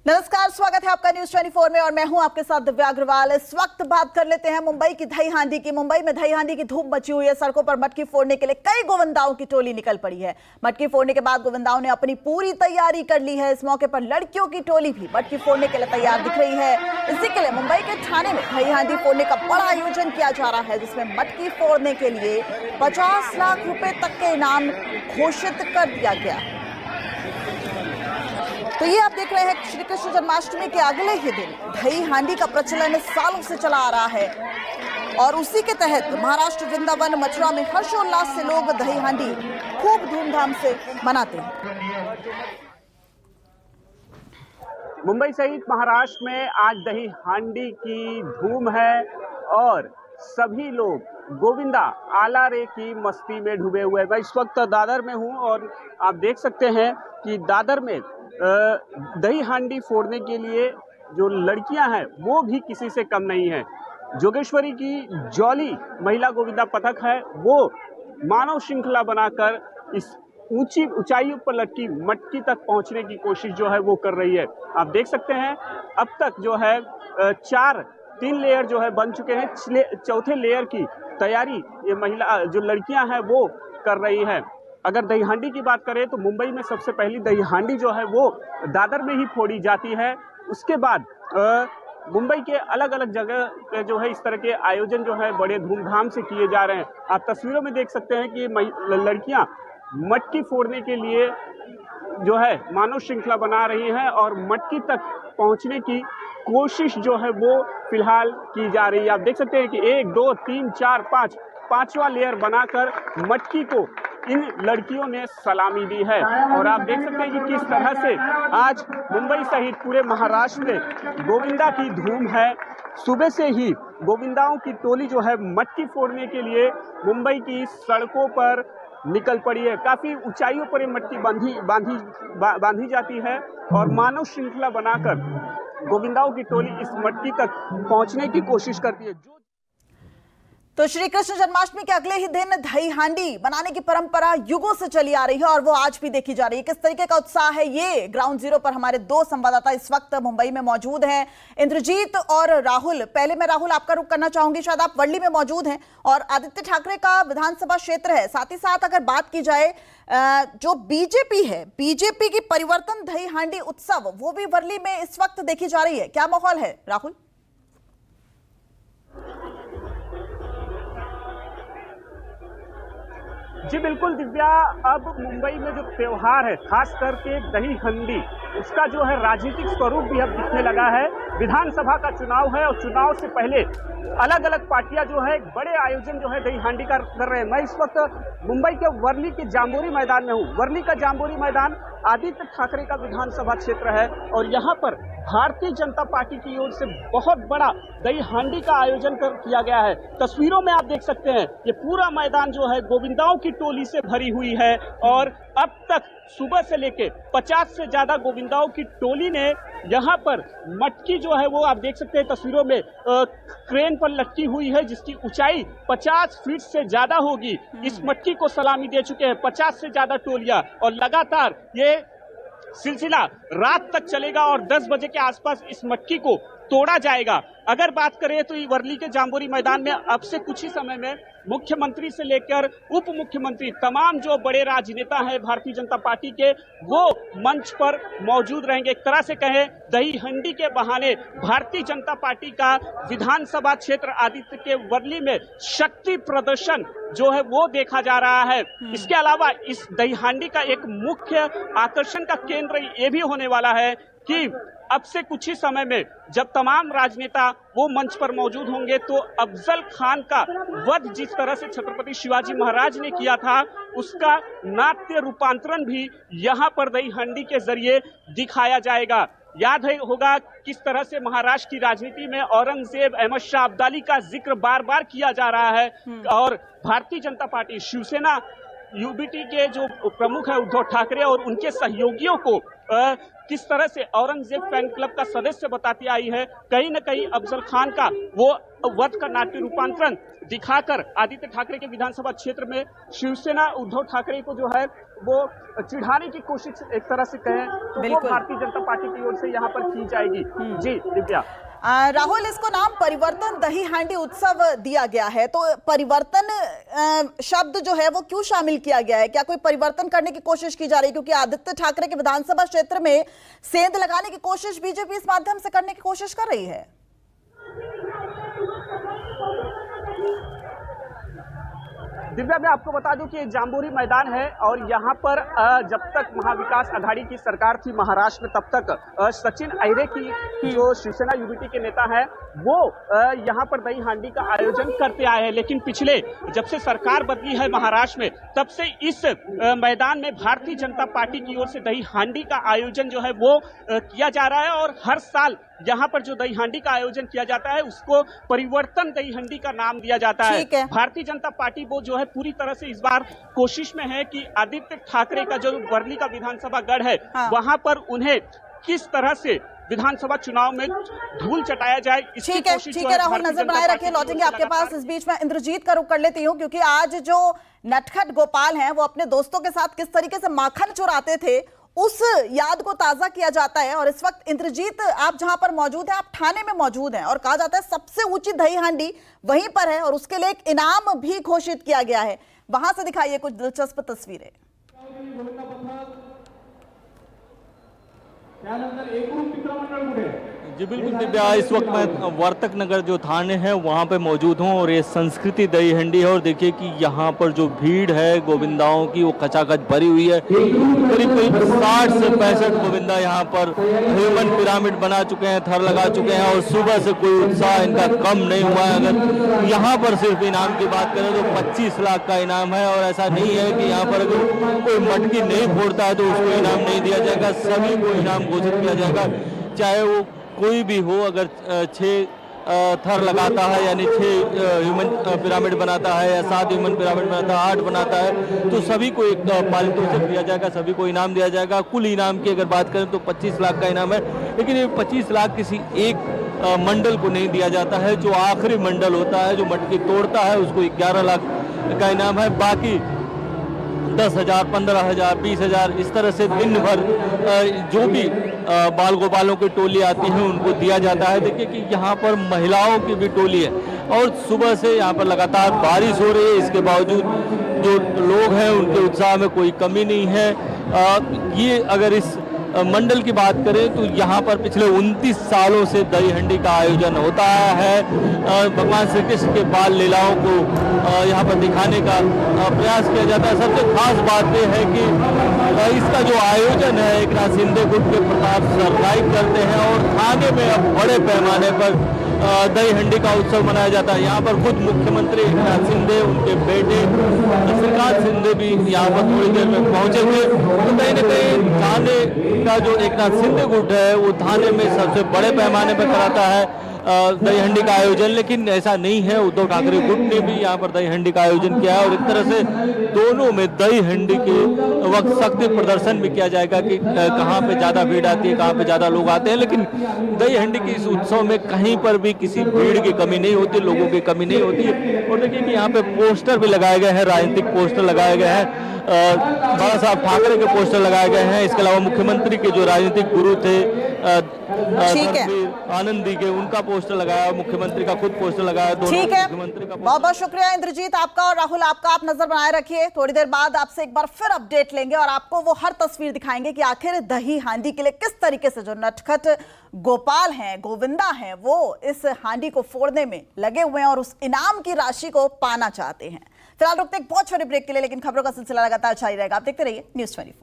नमस्कार, स्वागत है आपका न्यूज 24 में और मैं हूं आपके साथ दिव्या अग्रवाल। इस वक्त बात कर लेते हैं मुंबई की दही हांडी की। मुंबई में दही हांडी की धूम मची हुई है। सड़कों पर मटकी फोड़ने के लिए कई गोविंदाओं की टोली निकल पड़ी है। मटकी फोड़ने के बाद गोविंदाओं ने अपनी पूरी तैयारी कर ली है। इस मौके पर लड़कियों की टोली भी मटकी फोड़ने के लिए तैयार दिख रही है। इसी के लिए मुंबई के थाने में दही हांडी फोड़ने का बड़ा आयोजन किया जा रहा है, जिसमें मटकी फोड़ने के लिए 50 लाख रुपए तक के इनाम घोषित कर दिया गया है। तो ये आप देख रहे हैं, श्री कृष्ण जन्माष्टमी के अगले ही दिन दही हांडी का प्रचलन सालों से चला आ रहा है और उसी के तहत महाराष्ट्र वृंदावन मथुरा में हर्षोल्लास से लोग दही हांडी खूब धूमधाम से मनाते हैं। मुंबई सहित महाराष्ट्र में आज दही हांडी की धूम है और सभी लोग गोविंदा आला रे की मस्ती में डूबे हुए हैं। मैं इस वक्त दादर में हूं और आप देख सकते हैं कि दादर में दही हांडी फोड़ने के लिए जो लड़कियां हैं वो भी किसी से कम नहीं है। जोगेश्वरी की जॉली महिला गोविंदा पथक है, वो मानव श्रृंखला बनाकर इस ऊंची ऊंचाइयों पर लटकी मटकी तक पहुंचने की कोशिश जो है वो कर रही है। आप देख सकते हैं अब तक जो है 3 लेयर जो है बन चुके हैं। चौथे लेयर की तैयारी ये महिला जो लड़कियां हैं वो कर रही है। अगर दही हांडी की बात करें तो मुंबई में सबसे पहली दही हांडी जो है वो दादर में ही फोड़ी जाती है। उसके बाद मुंबई के अलग अलग जगह जो है इस तरह के आयोजन जो है बड़े धूमधाम से किए जा रहे हैं। आप तस्वीरों में देख सकते हैं कि लड़कियां मटकी फोड़ने के लिए जो है मानव श्रृंखला बना रही हैं और मटकी तक पहुंचने की कोशिश जो है वो फिलहाल की जा रही है। आप देख सकते हैं कि 1 2 3 4 5 पांचवा लेयर बनाकर मटकी को इन लड़कियों ने सलामी दी है और आप देख सकते हैं कि किस तरह से आज मुंबई सहित पूरे महाराष्ट्र में गोविंदा की धूम है। सुबह से ही गोविंदाओं की टोली जो है मटकी फोड़ने के लिए मुंबई की सड़कों पर निकल पड़ी है। काफी ऊंचाइयों पर ये मटकी बांधी जाती है और मानव श्रृंखला बनाकर गोविंदाओं की टोली इस मटकी तक पहुंचने की कोशिश करती है। तो श्री कृष्ण जन्माष्टमी के अगले ही दिन दही हांडी बनाने की परंपरा युगों से चली आ रही है और वो आज भी देखी जा रही है। किस तरीके का उत्साह है, ये ग्राउंड जीरो पर हमारे 2 संवाददाता इस वक्त मुंबई में मौजूद हैं, इंद्रजीत और राहुल। पहले मैं राहुल आपका रुख करना चाहूंगी, शायद आप वर्ली में मौजूद हैं और आदित्य ठाकरे का विधानसभा क्षेत्र है। साथ ही साथ अगर बात की जाए जो बीजेपी है, बीजेपी की परिवर्तन दही हांडी उत्सव, वो भी वर्ली में इस वक्त देखी जा रही है। क्या माहौल है राहुल? जी बिल्कुल दिव्या, अब मुंबई में जो त्योहार है खास करके दही हांडी, उसका जो है राजनीतिक स्वरूप भी अब दिखने लगा है। विधानसभा का चुनाव है और चुनाव से पहले अलग अलग पार्टियां जो है बड़े आयोजन जो है दही हांडी का कर रहे हैं। मैं इस वक्त मुंबई के वर्ली के जाम्बोरी मैदान में हूँ। वर्ली का जाम्बोरी मैदान आदित्य ठाकरे का विधानसभा क्षेत्र है और यहाँ पर भारतीय जनता पार्टी की ओर से बहुत बड़ा दही हांडी का आयोजन किया गया है। तस्वीरों में आप देख सकते हैं ये पूरा मैदान जो है गोविंदाओं की टोली से भरी हुई है और अब तक सुबह से लेके 50 से ज्यादा गोविंदाओं की टोली ने यहाँ पर मटकी जो है वो आप देख सकते हैं तस्वीरों में क्रेन पर लटकी हुई है, जिसकी ऊंचाई 50 फीट से ज्यादा होगी। इस मटकी को सलामी दे चुके हैं 50 से ज्यादा टोलियां और लगातार ये सिलसिला रात तक चलेगा और 10 बजे के आसपास इस मटकी को तोड़ा जाएगा। अगर बात करें तो वर्ली के जाम्बोरी मैदान में अब से कुछ ही समय में मुख्यमंत्री से लेकर उप मुख्यमंत्री तमाम जो बड़े राजनेता हैं भारतीय जनता पार्टी के, वो मंच पर मौजूद रहेंगे। एक तरह से कहें दही हांडी के बहाने भारतीय जनता पार्टी का विधानसभा क्षेत्र आदित्य के वर्ली में शक्ति प्रदर्शन जो है वो देखा जा रहा है। इसके अलावा इस दही हांडी का एक मुख्य आकर्षण का केंद्र ये भी होने वाला है कि अब से कुछ ही समय में जब तमाम राजनेता वो मंच पर मौजूद होंगे तो अफजल खान का वध जिस तरह से छत्रपति शिवाजी महाराज ने किया था, उसका नाट्य रूपांतरण भी यहाँ पर दही हांडी के जरिए दिखाया जाएगा। याद है होगा किस तरह से महाराष्ट्र की राजनीति में औरंगजेब, अहमद शाह अब्दाली का जिक्र बार बार किया जा रहा है और भारतीय जनता पार्टी, शिवसेना, यूबीटी के जो प्रमुख है उद्धव ठाकरे और उनके सहयोगियों को किस तरह से औरंगजेब फैन क्लब का सदस्य बताती आई है। कहीं न कहीं अफजल खान का वो वध का नाट्य रूपांतरण दिखाकर आदित्य ठाकरे के विधानसभा क्षेत्र में शिवसेना उद्धव ठाकरे को जो है वो चिढ़ाने की कोशिश एक तरह से कहें तो वो भारतीय जनता पार्टी की ओर से यहाँ पर की जाएगी। जी दिव्या। राहुल, इसको नाम परिवर्तन दही हांडी उत्सव दिया गया है, तो परिवर्तन शब्द जो है वो क्यों शामिल किया गया है? क्या कोई परिवर्तन करने की कोशिश की जा रही है? क्योंकि आदित्य ठाकरे के विधानसभा क्षेत्र में सेंध लगाने की कोशिश बीजेपी इस माध्यम से करने की कोशिश कर रही है। दिव्या, मैं आपको बता दूं कि ये जाम्बूरी मैदान है और यहाँ पर जब तक महाविकास आघाड़ी की सरकार थी महाराष्ट्र में, तब तक सचिन अहिरे की जो शिवसेना यूबीटी के नेता है वो यहाँ पर दही हांडी का आयोजन करते आए हैं। लेकिन पिछले जब से सरकार बदली है महाराष्ट्र में, तब से इस मैदान में भारतीय जनता पार्टी की ओर से दही हांडी का आयोजन जो है वो किया जा रहा है और हर साल यहाँ पर जो दही हांडी का आयोजन किया जाता है उसको परिवर्तन दही हांडी का नाम दिया जाता है। भारतीय जनता पार्टी वो जो है पूरी तरह से इस बार कोशिश में है कि आदित्य ठाकरे का जो वर्ली का विधानसभा गढ़ है वहां पर उन्हें किस तरह से विधानसभा चुनाव में धूल चटाया जाए। ठीक है राहुल, नजर बनाए रखिए, लौटेंगे आपके पास। इस बीच में इंद्रजीत का रुख कर लेती हूँ, क्योंकि आज जो नटखट गोपाल हैं वो अपने दोस्तों के साथ किस तरीके से माखन चुराते थे उस याद को ताजा किया जाता है। और इस वक्त इंद्रजीत, आप जहां पर मौजूद हैं, आप थाने में मौजूद हैं और कहा जाता है सबसे ऊंची दही हांडी वहीं पर है और उसके लिए एक इनाम भी घोषित किया गया है। वहां से दिखाइए कुछ दिलचस्प तस्वीरें। जी बिल्कुल दिव्या, इस वक्त मैं वर्तक नगर जो थाने हैं वहाँ पे मौजूद हूँ और ये संस्कृति दही हंडी है और देखिए कि यहाँ पर जो भीड़ है गोविंदाओं की वो खचाखच भरी हुई है। करीब 60 से 65 गोविंदा यहाँ पर ह्यूमन पिरामिड बना चुके हैं, थर लगा चुके हैं और सुबह से कोई उत्साह इनका कम नहीं हुआ है। अगर यहाँ पर सिर्फ इनाम की बात करें तो 25 लाख का इनाम है और ऐसा नहीं है कि यहाँ पर अगर कोई मटकी नहीं फोड़ता है तो उसको इनाम नहीं दिया जाएगा, सभी को इनाम घोषित किया जाएगा, चाहे वो कोई भी हो। अगर 6 थर लगाता है यानी 6 ह्यूमन पिरामिड बनाता है या 7 ह्यूमन पिरामिड बनाता है, 8 बनाता है, तो सभी को एक पारितोषिक दिया जाएगा, सभी को इनाम दिया जाएगा। कुल इनाम की अगर बात करें तो 25 लाख का इनाम है, लेकिन ये 25 लाख किसी एक मंडल को नहीं दिया जाता है। जो आखिरी मंडल होता है जो मटकी तोड़ता है उसको 11 लाख का इनाम है। बाकी 10,000, 15,000, 20,000 इस तरह से दिन भर जो भी बाल गोपालों की टोली आती है उनको दिया जाता है। देखिए कि यहाँ पर महिलाओं की भी टोली है और सुबह से यहाँ पर लगातार बारिश हो रही है, इसके बावजूद जो लोग हैं उनके उत्साह में कोई कमी नहीं है। ये अगर इस मंडल की बात करें तो यहाँ पर पिछले 29 सालों से दही हंडी का आयोजन होता है। भगवान श्री कृष्ण के बाल लीलाओं को यहाँ पर दिखाने का प्रयास किया जाता है। सबसे खास बात यह है कि इसका जो आयोजन है एक नाथ शिंदे गुट के प्रताप सर लाइव करते हैं और थाने में अब बड़े पैमाने पर दही हंडी का उत्सव मनाया जाता है। यहाँ पर खुद मुख्यमंत्री एक नाथ शिंदे, उनके बेटे श्रीकांत शिंदे भी यहाँ पर थोड़ी देर में पहुंचे थे। तो कहीं न कहीं थाने का जो एक नाथ शिंदे गुट है वो थाने में सबसे बड़े पैमाने पर कराता है दही हंडी का आयोजन, लेकिन ऐसा नहीं है। उद्धव ठाकरे गुट ने भी यहाँ पर दही हंडी का आयोजन किया है और एक तरह से दोनों में दही हंडी के वक्त शक्ति प्रदर्शन भी किया जाएगा कि कहाँ पे ज्यादा भीड़ आती है, कहाँ पे ज्यादा लोग आते हैं। लेकिन दही हंडी के इस उत्सव में कहीं पर भी किसी भीड़ की कमी नहीं होती, लोगों की कमी नहीं होती है। और देखिए कि यहाँ पे पोस्टर भी लगाए गए हैं, राजनीतिक पोस्टर लगाए गए हैं, बाला साहब ठाकरे के पोस्टर लगाए गए हैं। इसके अलावा मुख्यमंत्री के जो राजनीतिक गुरु थे आनंदी के, उनका पोस्टर लगाया, मुख्यमंत्री का खुद पोस्टर लगाया। ठीक है, बहुत बहुत शुक्रिया इंद्रजीत आपका और राहुल आपका। आप नजर बनाए रखिए, थोड़ी देर बाद आपसे एक बार फिर अपडेट लेंगे और आपको वो हर तस्वीर दिखाएंगे कि आखिर दही हांडी के लिए किस तरीके से जो नटखट गोपाल हैं, गोविंदा हैं, वो इस हांडी को फोड़ने में लगे हुए हैं और उस इनाम की राशि को पाना चाहते हैं। फिलहाल रुकते एक बहुत छोटे ब्रेक के लिए, लेकिन खबरों का सिलसिला लगातार जारी रहेगा। आप देखते रहिए News 24।